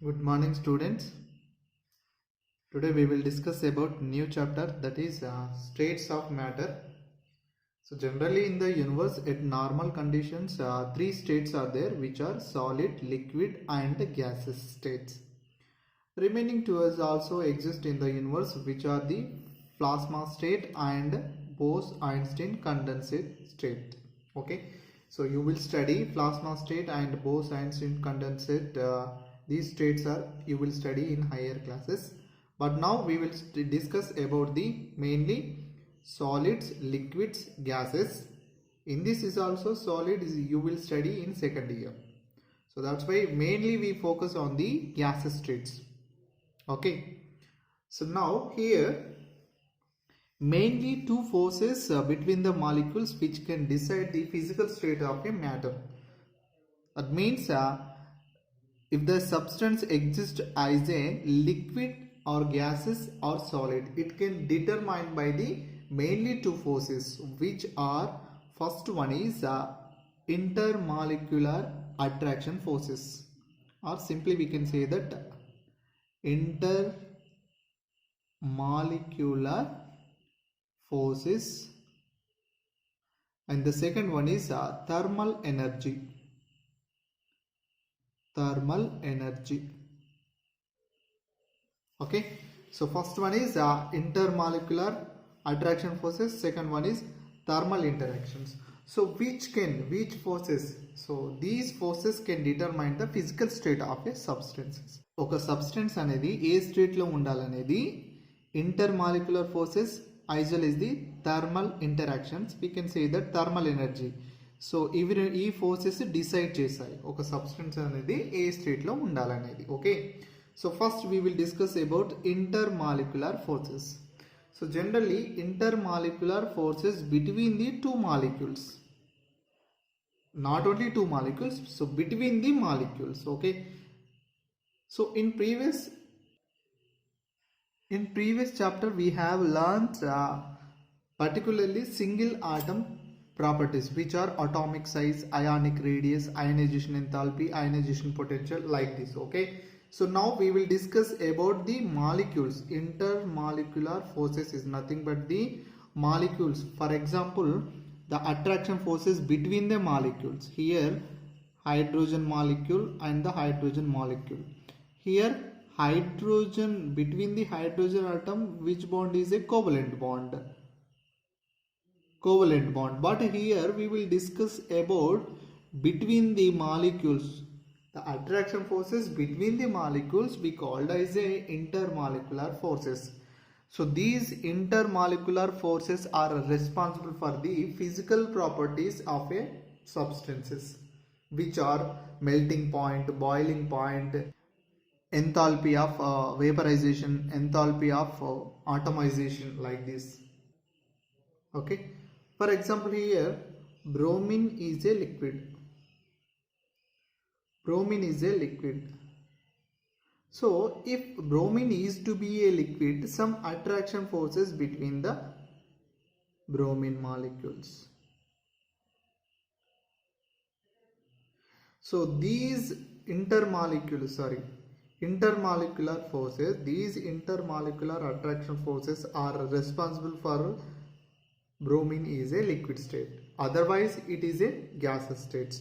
Good morning, students. Today we will discuss about new chapter, that is states of matter. So generally in the universe at normal conditions, three states are there, which are solid, liquid and gaseous states. Remaining two also exist in the universe, which are the plasma state and Bose-Einstein condensate state. Okay, so you will study plasma state and Bose-Einstein condensate. These states are you will study in higher classes, but now we will discuss about the mainly solids, liquids, gases. In this is also solids you will study in second year. So that's why mainly we focus on the gaseous states. Okay, so now here mainly two forces between the molecules which can decide the physical state of a matter. That means if the substance exists as a liquid or gaseous or solid, it can determine by the mainly two forces, which are first one is intermolecular attraction forces, or simply we can say that intermolecular forces, and the second one is thermal energy. Okay, so first one is intermolecular attraction forces, second one is thermal interactions. So which forces, so these forces can determine the physical state of a substance. ఒక substance అనేది ఏ state లో ఉండాలనేది intermolecular forces as well as the thermal interactions, we can say that thermal energy. So ఇవి ఈ forces decide చేస్తాయి ఒక substance అనేది ఏ state లో ఉండాలనేది. Okay, so first we will discuss about intermolecular forces. So generally intermolecular forces between the two molecules, not only two molecules, so between the molecules. Okay, so in previous chapter we have learned particularly single atom properties, which are atomic size, ionic radius, ionization enthalpy, ionization potential, like this. Okay, so now we will discuss about the molecules. Intermolecular forces is nothing but the molecules. For example, the attraction forces between the molecules. Here hydrogen molecule and the hydrogen molecule. Here hydrogen, between the hydrogen atom, which bond is a covalent bond. But here we will discuss about between the molecules. The attraction forces between the molecules we called as a intermolecular forces. So these intermolecular forces are responsible for the physical properties of a substances, which are melting point, boiling point, enthalpy of vaporization, enthalpy of atomization, like this. Okay, for example, here bromine is a liquid. So if bromine is to be a liquid, some attraction forces between the bromine molecules. So these intermolecular forces, these intermolecular attraction forces are responsible for bromine is a liquid state, otherwise it is a gaseous state.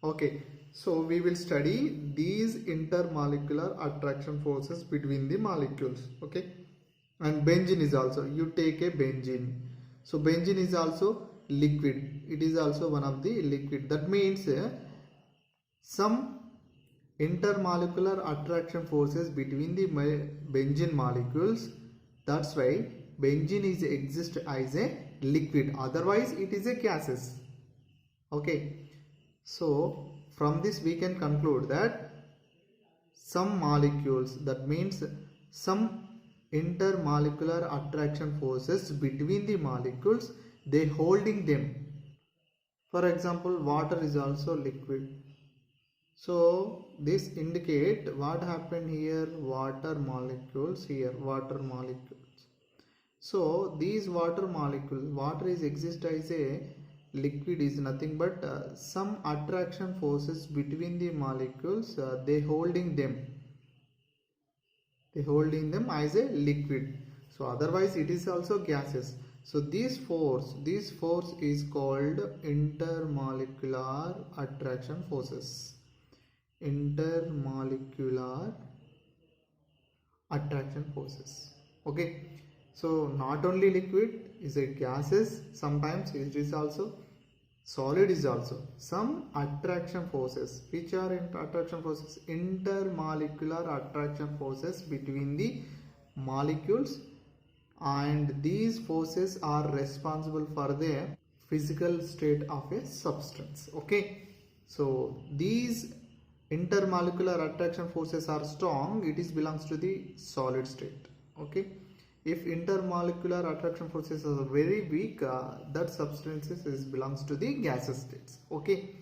Okay, so we will study these intermolecular attraction forces between the molecules. Okay, and benzene is also, you take a benzene, so benzene is also liquid, it is also one of the liquid. That means some intermolecular attraction forces between the benzene molecules, that's why benzene is exist as a liquid, otherwise it is a gases. Okay, so from this we can conclude that some molecules, that means some intermolecular attraction forces between the molecules, they holding them. For example, water is also liquid, so this indicate what happened here, water molecules. So these water is exist as a liquid, is nothing but some attraction forces between the molecules, they holding them. they hold in them as a liquid. So otherwise it is also gases. So this force is called intermolecular attraction forces. Intermolecular attraction forces. Okay, so not only liquid is a gases, sometimes it is also solid is also some attraction forces. Which are attraction forces? Intermolecular attraction forces between the molecules, and these forces are responsible for the physical state of a substance. Okay, so these intermolecular attraction forces are strong, it is belongs to the solid state. Okay, if intermolecular attraction forces are very weak, that substances belongs to the gaseous states. Okay,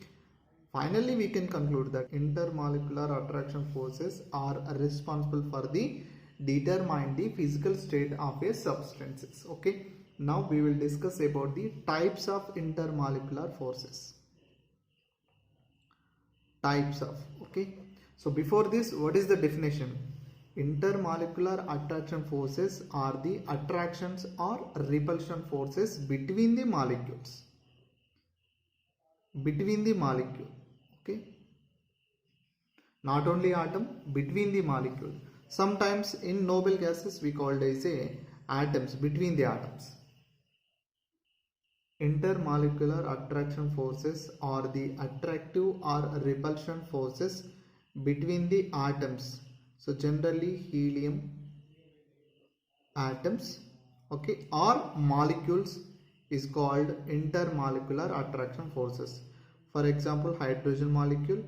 finally we can conclude that intermolecular attraction forces are responsible for the determine the physical state of a substances. Okay, now we will discuss about the types of intermolecular forces. Types of, okay, so before this, what is the definition? Intermolecular attraction forces are the attractions or repulsion forces between the molecules. Between the molecule, okay, not only atom, between the molecule. Sometimes in noble gases we call it as a atoms, between the atoms. Intermolecular attraction forces are the attractive or repulsion forces between the atoms. So generally helium atoms, okay, or molecules is called intermolecular attraction forces. For example, hydrogen molecule.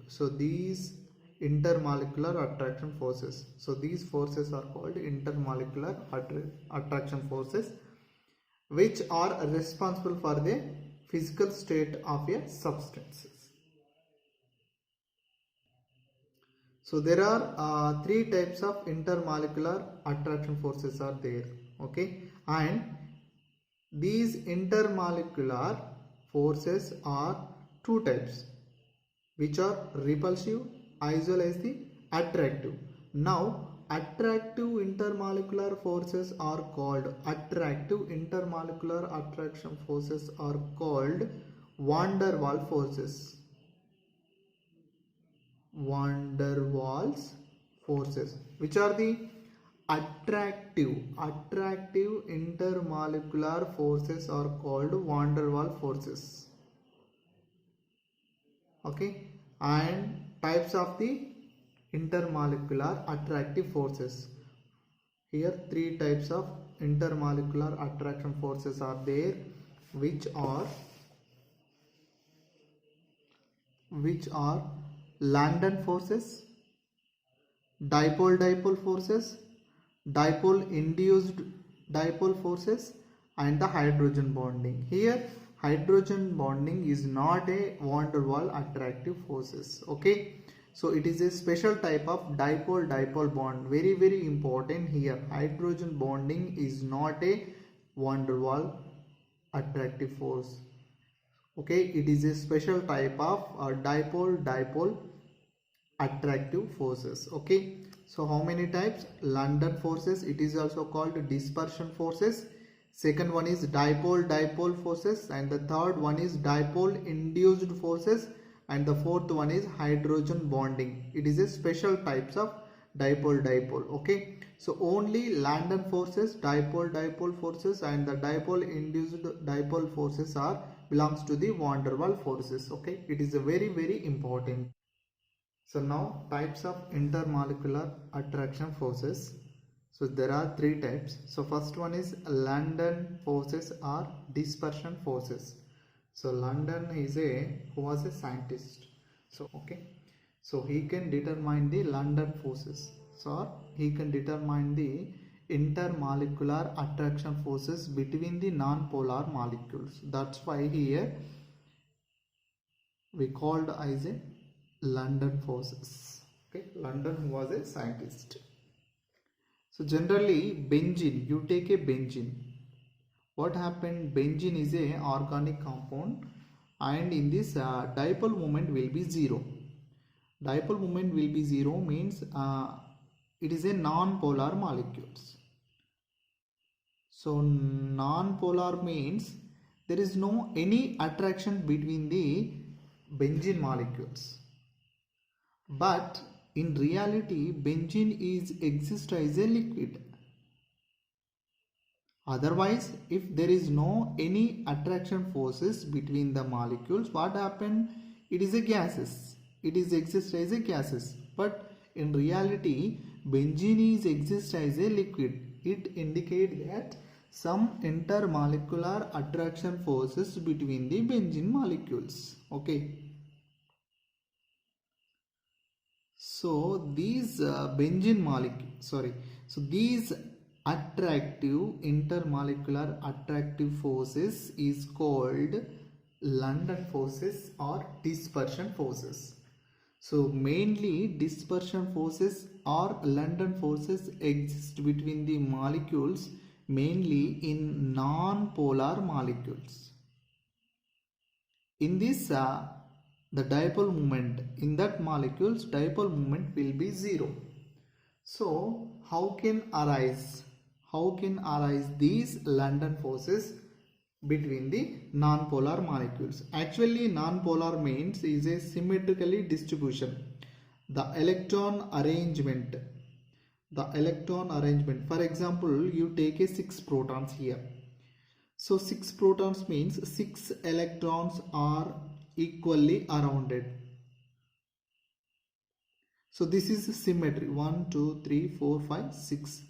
So these intermolecular attraction forces. So these forces are called intermolecular attraction forces, which are responsible for the physical state of a substance. So there are three types of intermolecular attraction forces are there. Okay, and these intermolecular forces are two types, which are repulsive as well as the attractive. Now attractive intermolecular forces are called van der Waals forces. Van der Waals forces, which are the attractive intermolecular forces are called van der Waals forces. Okay, and types of the intermolecular attractive forces. Here three types of intermolecular attraction forces are there, which are Langdon forces, dipole forces, dipole induced dipole forces, and the hydrogen bonding. Here hydrogen bonding is not a van der Waals attractive forces. Okay, so it is a special type of dipole bond. Very important here. Hydrogen bonding is not a van der Waals attractive force. Okay, it is a special type of dipole attractive forces. Okay, so how many types? Langdon forces, it is also called dispersion forces. Second one is dipole forces, and the third one is dipole induced forces, and the fourth one is hydrogen bonding. It is a special types of dipole. Okay, so only Langdon forces, dipole forces, and the dipole induced dipole forces are belongs to the van der Waals forces. Okay, it is a very important. So now types of intermolecular attraction forces. So there are three types. So first one is Langdon forces or dispersion forces. So Langdon is who was a scientist. So okay, so he can determine the Langdon forces. So he can determine the intermolecular attraction forces between the non-polar molecules. That's why here we called as a Langdon forces. Okay, Langdon was a scientist. So generally benzene, you take a benzene. What happened? Benzene is a organic compound, and in this dipole moment will be zero. Dipole moment will be zero means it is a non-polar molecules. So non-polar means there is no any attraction between the benzene molecules. But in reality, benzene is exist as a liquid. Otherwise, if there is no any attraction forces between the molecules, what happen? It is a gases. It is exist as a gases. But in reality, benzene is exist as a liquid. It indicates that some intermolecular attraction forces between the benzene molecules. Okay. So these benzene molecules, these attractive intermolecular attractive forces is called London forces or dispersion forces. So mainly dispersion forces or London forces exist between the molecules mainly in non-polar molecules. In this the dipole moment in that molecules dipole moment will be 0. So how can arise these London forces between the non-polar molecules? Actually non-polar means is a symmetrically distribution. The electron arrangement, for example, you take a 6 protons here. So 6 protons means 6 electrons are equally surrounded. So this is a symmetry 1, 2, 3, 4, 5, 6.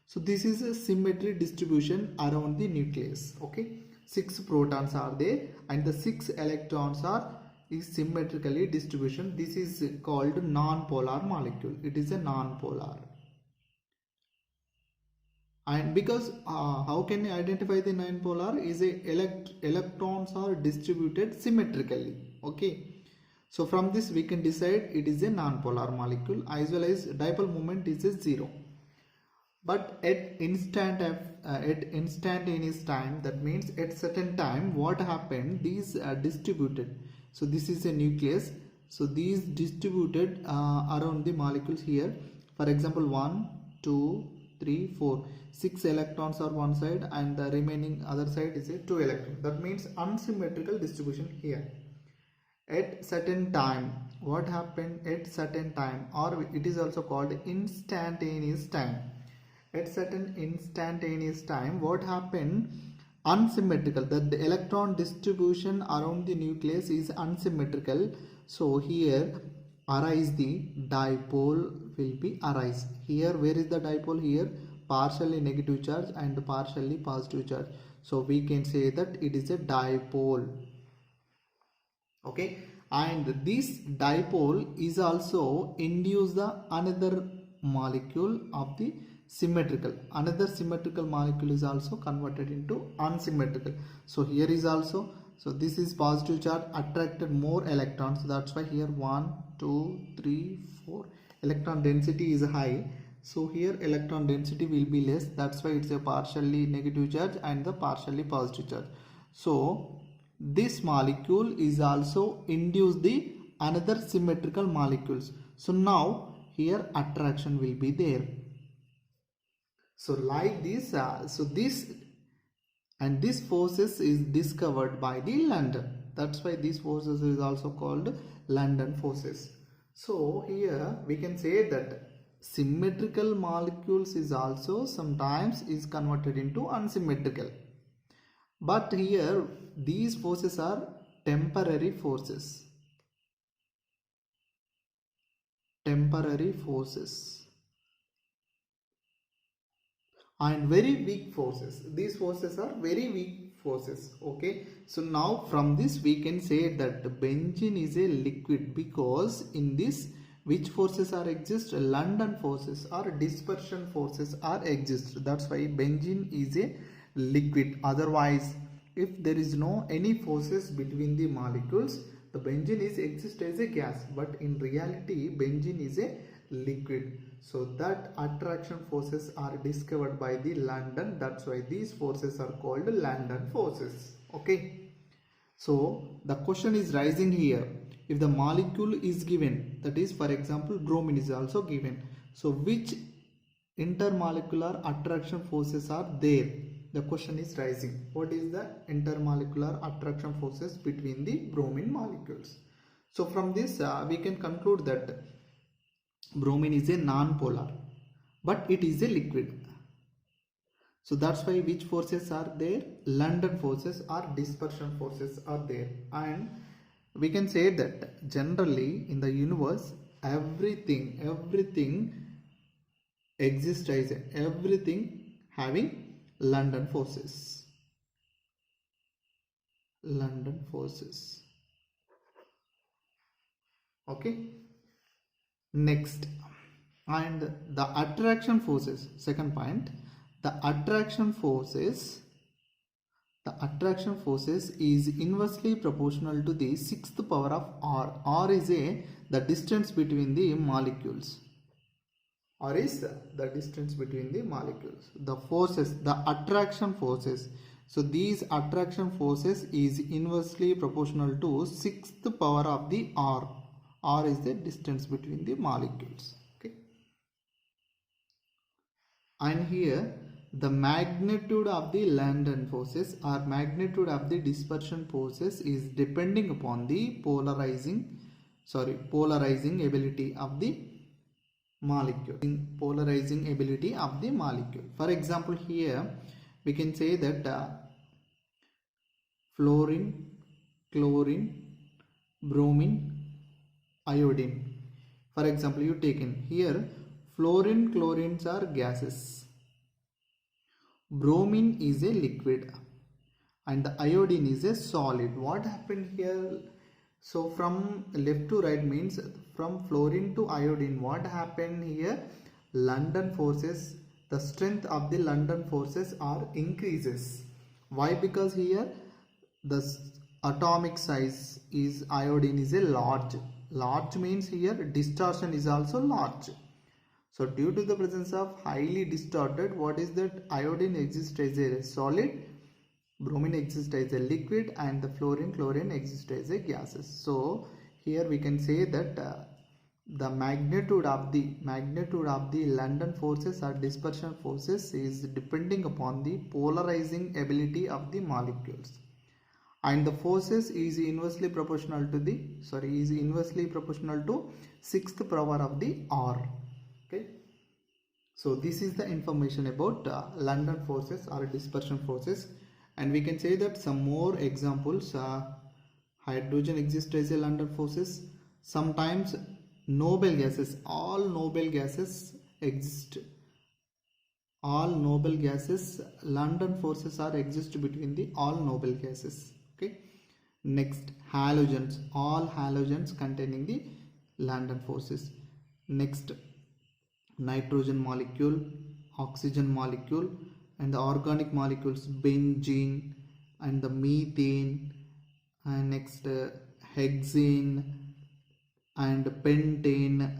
So this is a symmetry distribution around the nucleus. Okay, 6 protons are there and the 6 electrons are is symmetrically distribution. This is called non-polar molecule. It is a non-polar. And because how can you identify the non-polar? Is a electrons are distributed symmetrically. Okay. So from this we can decide it is a non-polar molecule as well as dipole moment is a 0. But at instantaneous time, that means at certain time what happened, these are distributed. So this is a nucleus. So these distributed around the molecules here. For example 1, 2, 3, 4. 6 electrons are one side and the remaining other side is a 2 electrons. That means unsymmetrical distribution here. At certain time, what happened at certain time, or it is also called instantaneous time. At certain instantaneous time, what happened? Unsymmetrical, that the electron distribution around the nucleus is unsymmetrical. So here arise the dipole will be arise. Here where is the dipole? Here partially negative charge and partially positive charge. So we can say that it is a dipole. Okay, and this dipole is also induce the another molecule of the symmetrical. Another symmetrical molecule is also converted into unsymmetrical. So here is also, so this is positive charge attracted more electrons. That's why here 1, 2, 3, 4 electron density is high. So here electron density will be less. That's why it's a partially negative charge and the partially positive charge. So this molecule is also induce the another symmetrical molecules. So now here attraction will be there. So like this, this forces is discovered by the London. That's why these forces is also called London forces. So here we can say that symmetrical molecules is also sometimes is converted into unsymmetrical. But here these forces are temporary forces. Temporary forces. And very weak forces. These forces are very weak forces. Okay. So now from this we can say that the benzene is a liquid because in this which forces are exist? London forces or dispersion forces are exist. That's why benzene is a liquid. Otherwise, if there is no any forces between the molecules, the benzene is exist as a gas, but in reality benzene is a liquid. So that attraction forces are discovered by the London. That's why these forces are called London forces. Okay. So the question is rising here. If the molecule is given, that is for example bromine is also given. So which intermolecular attraction forces are there. The question is rising. What is the intermolecular attraction forces between the bromine molecules? So from this we can conclude that bromine is a non-polar, but it is a liquid. So that's why which forces are there? London forces or dispersion forces are there. And we can say that generally in the universe everything exists as everything having London forces. London forces. Okay. Next, and the attraction forces, second point, the attraction forces is inversely proportional to the sixth power of r. R is the distance between the molecules. R is the distance between the molecules. The forces, the attraction forces, so these attraction forces is inversely proportional to sixth power of the r. R is the distance between the molecules. Okay. And here the magnitude of the London forces or magnitude of the dispersion forces is depending upon the polarizing ability of the molecule. Polarizing ability of the molecule. For example, here we can say that fluorine, chlorine, bromine, iodine. For example, you take in here fluorine, chlorines are gases, bromine is a liquid, and the iodine is a solid. What happened here? So from left to right means from fluorine to iodine. What happened here? London forces, the strength of the London forces are increases. Why? Because here the atomic size is iodine is a large. Large means here distortion is also large. So due to the presence of highly distorted, what is that? Iodine exists as a solid, bromine exists as a liquid, and the fluorine, chlorine exists as a gases. So here we can say that the magnitude of the London forces or dispersion forces is depending upon the polarizing ability of the molecules, and the forces is inversely proportional to sixth power of the r. Okay, so this is the information about London forces or dispersion forces. And we can say that some more examples. Hydrogen exists as a London forces. Sometimes noble gases, all noble gases exist. All noble gases, London forces are exist between the all noble gases. Okay. Next, halogens, all halogens containing the London forces. Next, nitrogen molecule, oxygen molecule, and the organic molecules benzene and the methane, and next hexane and pentane.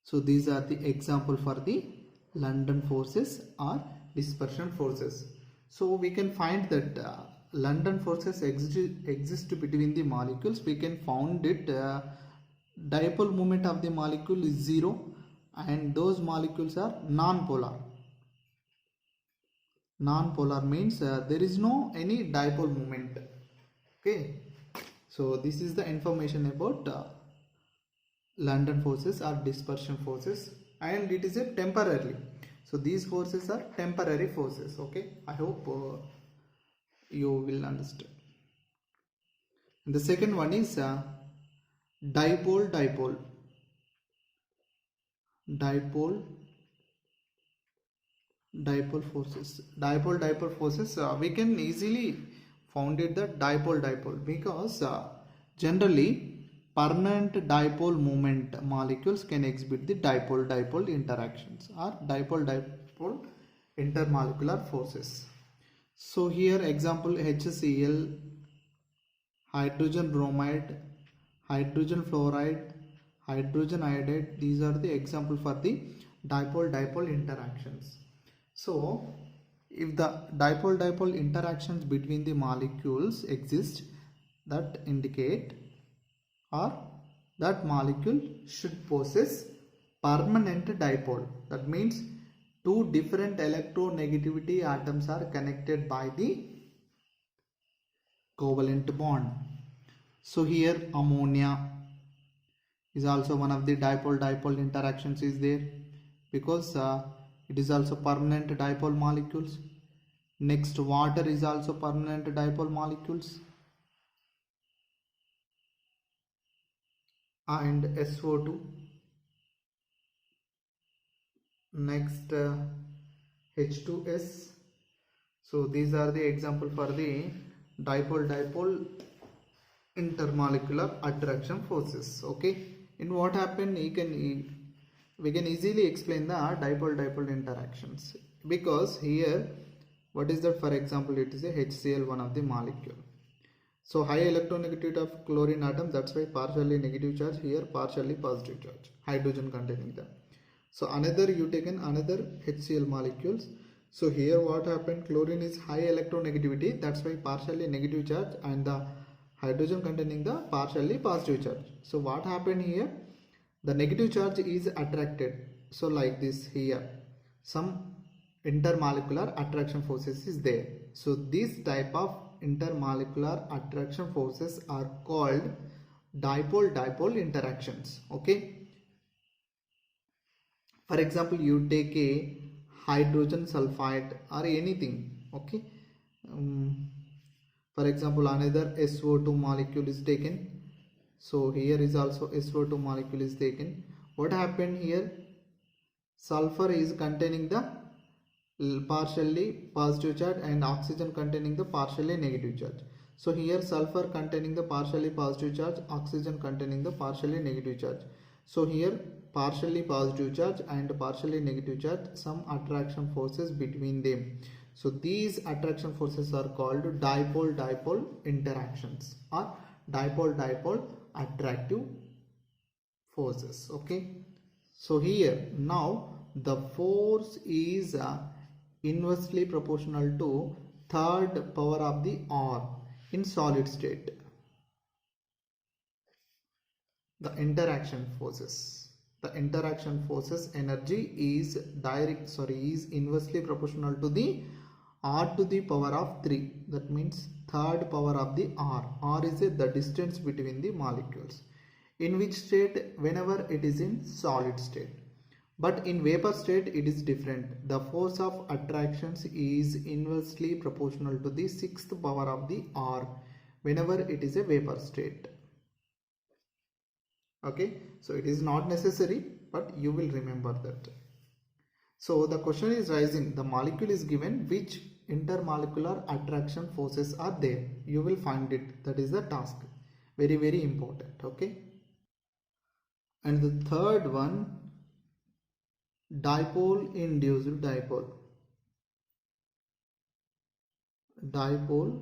So these are the example for the London forces or dispersion forces. So we can find that London forces exist between the molecules. We can found it dipole moment of the molecule is 0, and those molecules are non-polar. Non-polar means there is no any dipole moment. Okay, so this is the information about London forces or dispersion forces, and it is a temporarily. So these forces are temporary forces. Okay, I hope you will understand. And the second one is dipole forces. Dipole forces, we can easily found it the dipole because generally permanent dipole moment molecules can exhibit the dipole interactions or dipole intermolecular forces. So here example HCl, hydrogen bromide, hydrogen fluoride, hydrogen iodide, these are the example for the dipole interactions. So if the dipole interactions between the molecules exist, that indicate or that molecule should possess permanent dipole. That means two different electronegativity atoms are connected by the covalent bond. So here ammonia is also one of the dipole-dipole interactions is there, because it is also permanent dipole molecules. Next, water is also permanent dipole molecules, and SO2. Next, H2S. So these are the example for the dipole-dipole intermolecular attraction forces. Okay, in what happened, we can easily explain the dipole-dipole interactions, because here what is that? For example, it is a HCl, one of the molecule. So high electronegativity of chlorine atom, that's why partially negative charge, here partially positive charge, hydrogen containing them. So another, you taken another HCl molecules. So here what happened, chlorine is high electronegativity, that's why partially negative charge, and the hydrogen containing the partially positive charge. So what happened here, the negative charge is attracted. So like this, here some intermolecular attraction forces is there. So this type of intermolecular attraction forces are called dipole-dipole interactions. Okay, for example, you take a hydrogen sulfide or anything. Okay, for example, another SO2 molecule is taken. So here is also SO2 molecule is taken. What happened here, sulfur is containing the partially positive charge and oxygen containing the partially negative charge. So here sulfur containing the partially positive charge, oxygen containing the partially negative charge. So here partially positive charge and partially negative charge, some attraction forces between them. So these attraction forces are called dipole-dipole interactions or dipole-dipole attractive forces. Okay, so here now the force is inversely proportional to third power of the R in solid state. The interaction forces energy is inversely proportional to the R to the power of 3. That means third power of the R. R is the distance between the molecules. In which state? Whenever it is in solid state. But in vapor state it is different. The force of attractions is inversely proportional to the sixth power of the R whenever it is a vapor state. Okay, so it is not necessary, but you will remember that. So the question is rising, the molecule is given, which intermolecular attraction forces are there? You will find it. That is the task. Very, very important. Okay. And the third one, dipole induced dipole. Dipole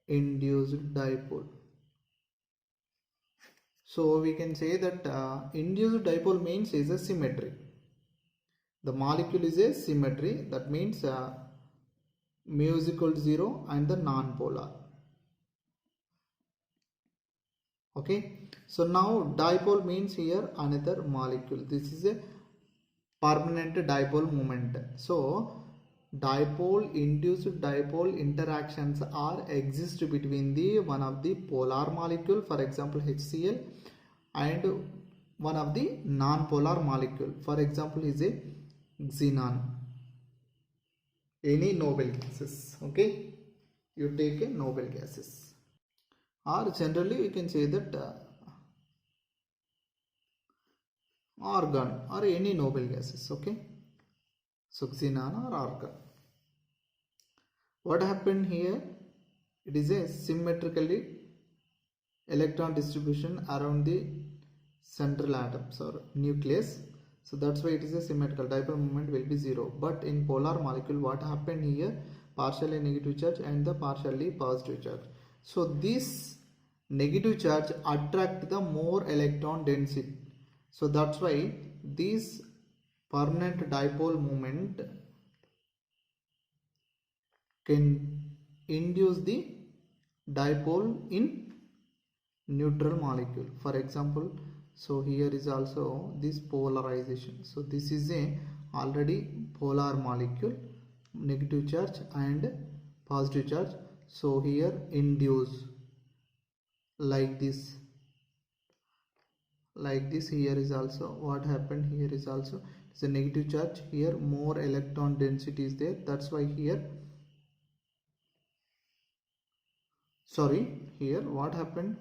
induced dipole. So we can say that induced dipole means is a symmetry. The molecule is a symmetry. That means mu is equal to 0 and the non-polar. Okay. So now dipole means here another molecule. This is a permanent dipole moment. So dipole induced dipole interactions are exist between the one of the polar molecule, for example HCl, and one of the non-polar molecule, for example is a xenon. Any noble gases. Okay, you take a noble gases, or generally we can say that argon or any noble gases. Okay, so xenon or argon. What happened here? It is a symmetrically electron distribution around the central atoms or nucleus. So that's why it is a symmetrical. Dipole moment will be 0. But in polar molecule, what happened here? Partially negative charge and the partially positive charge. So this negative charge attract the more electron density. So that's why this permanent dipole moment can induce the dipole in neutral molecule. For example, So here is also this polarization. So this is a already polar molecule, negative charge and positive charge. So here induce like this. Here is also what happened. Here is also it's a negative charge. Here more electron density is there. That's why here, here what happened.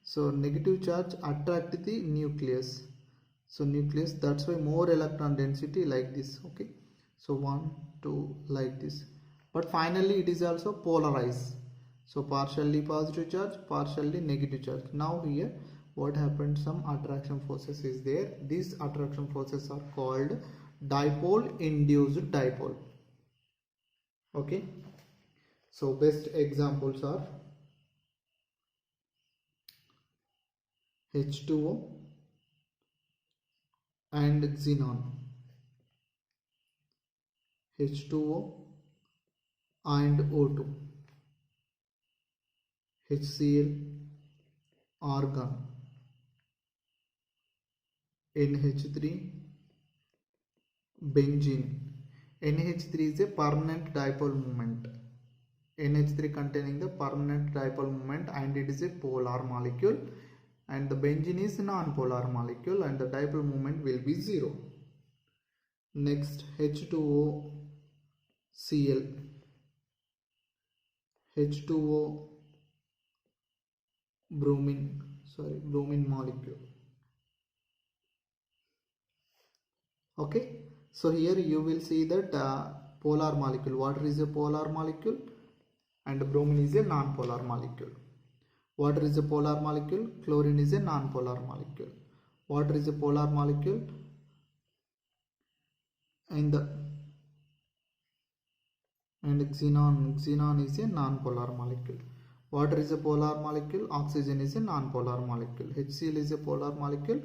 So negative charge attract the nucleus. So nucleus, that's why more electron density like this. Okay, so 1 2 like this, but finally it is also polarized. So partially positive charge, partially negative charge. Now here what happened, some attraction forces is there. These attraction forces are called dipole induced dipole. Okay, so best examples are H2O and xenon. H2O and O2, HCl, argon, NH3, benzene. NH3 is a permanent dipole moment. NH3 containing the permanent dipole moment, and it is a polar molecule, and the benzene is non-polar molecule, and the dipole moment will be 0. Next, H2O Cl, H2O bromine molecule. Okay, so here you will see that polar molecule. Water is a polar molecule and bromine is a non-polar molecule. Water is a polar molecule, chlorine is a non-polar molecule. Water is a polar molecule, and xenon is a non-polar molecule. Water is a polar molecule, oxygen is a non-polar molecule, HCl is a polar molecule,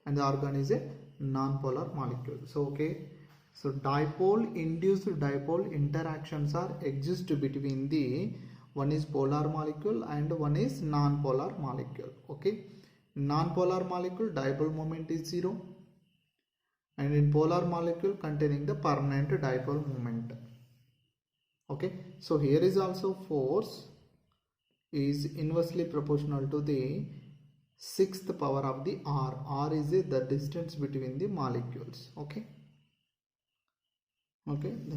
and the argon is a non-polar molecule. So okay, so dipole induced dipole interactions are exist between the one is polar molecule and one is non-polar molecule. Okay, non-polar molecule dipole moment is 0, and in polar molecule containing the permanent dipole moment. Okay, so here is also force is inversely proportional to the 6th power of the r. R is the distance between the molecules. Okay,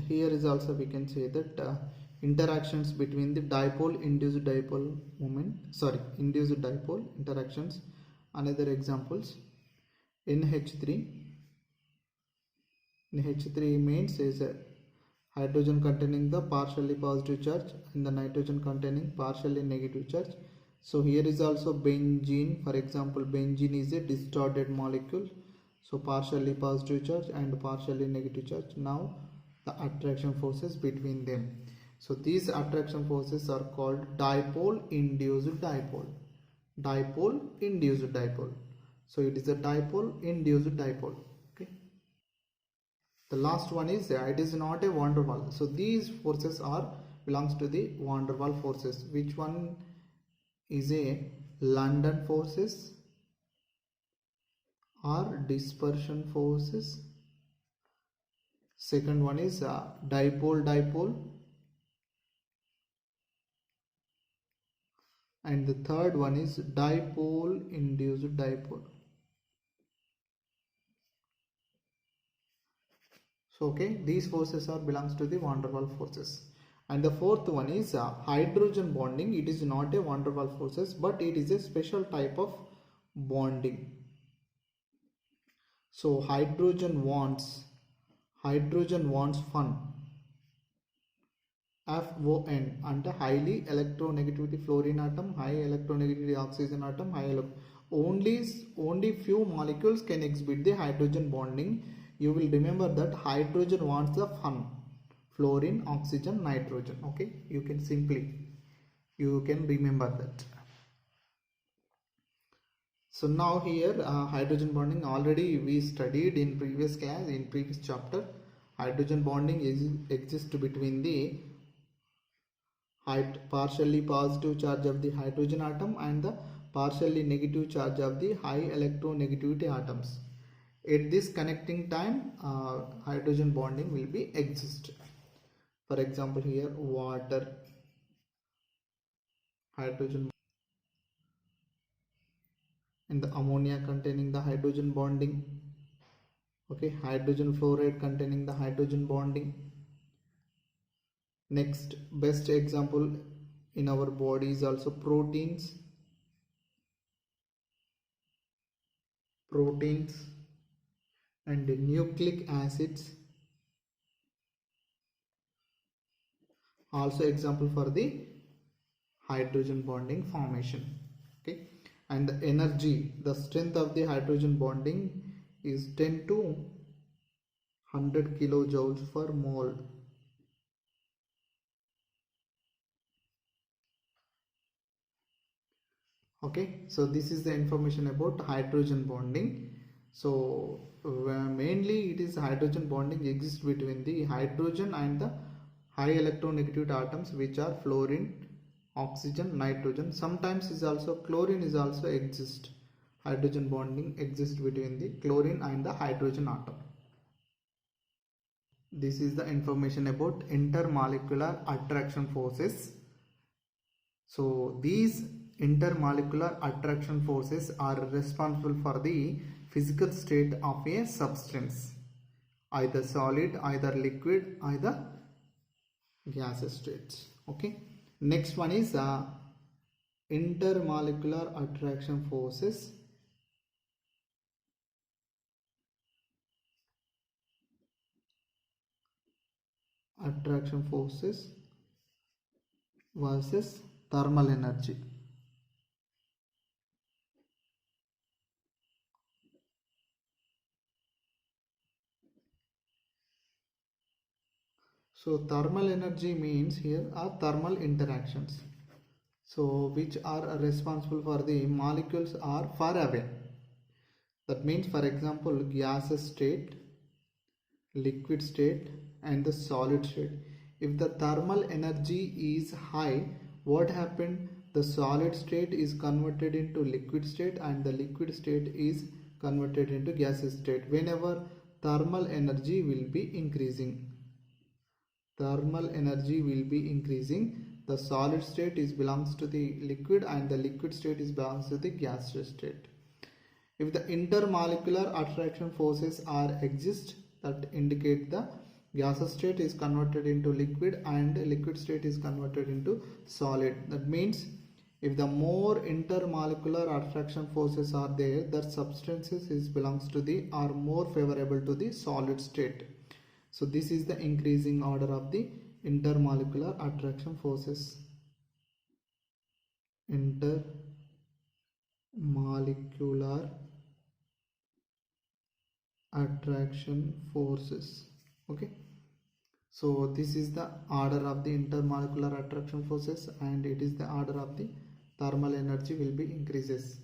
here is also we can say that interactions between the dipole induced dipole moment, induced dipole interactions. Another examples, NH3 means is a hydrogen containing the partially positive charge and the nitrogen containing partially negative charge. So here is also benzene. For example, benzene is a distorted molecule, so partially positive charge and partially negative charge. Now the attraction forces between them. So these attraction forces are called dipole induced dipole. Dipole induced dipole. So it is a dipole induced dipole. Okay. The last one is it is not a van der Waals. So these forces are belongs to the van der Waals forces. Which one is a London forces or dispersion forces? Second one is dipole, and the third one is dipole induced dipole. So okay, these forces are belongs to the van der Waals forces. And the fourth one is hydrogen bonding. It is not a van der Waals forces, but it is a special type of bonding. So hydrogen bonds fun FON and highly electronegativity fluorine atom, high electronegativity oxygen atom, only few molecules can exhibit the hydrogen bonding. You will remember that hydrogen wants the fun, fluorine, oxygen, nitrogen. Okay, you can remember that. So now here hydrogen bonding already we studied in previous class, in previous chapter. Hydrogen bonding exists between the partially positive charge of the hydrogen atom and the partially negative charge of the high electronegativity atoms. At this connecting time, hydrogen bonding will be exist. For example, here water, hydrogen, and the ammonia containing the hydrogen bonding. Okay, hydrogen fluoride containing the hydrogen bonding. Next, best example in our body is also proteins and nucleic acids, also example for the hydrogen bonding formation. Okay, and the energy, the strength of the hydrogen bonding is 10 to 100 kilojoules per mole. Okay, so this is the information about hydrogen bonding. So mainly it is hydrogen bonding exists between the hydrogen and the high electronegativity atoms, which are fluorine, oxygen, nitrogen. Sometimes is also chlorine is also exist. Hydrogen bonding exists between the chlorine and the hydrogen atom. This is the information about intermolecular attraction forces. So these intermolecular attraction forces are responsible for the physical state of a substance, either solid, either liquid, either gaseous states. Okay, next one is intermolecular attraction forces. Attraction forces versus thermal energy. So thermal energy means here are thermal interactions, so which are responsible for the molecules are far away. That means, for example, gaseous state, liquid state and the solid state. If the thermal energy is high, what happened? The solid state is converted into liquid state and the liquid state is converted into gaseous state. Whenever thermal energy will be increasing, the solid state is belongs to the liquid and the liquid state is belongs to the gaseous state. If the intermolecular attraction forces are exist, that indicate the gaseous state is converted into liquid and liquid state is converted into solid. That means if the more intermolecular attraction forces are there, that substances is belongs to the are more favorable to the solid state. So this is the increasing order of the intermolecular attraction forces. Intermolecular attraction forces. Okay, so this is the order of the intermolecular attraction forces and it is the order of the thermal energy will be increases.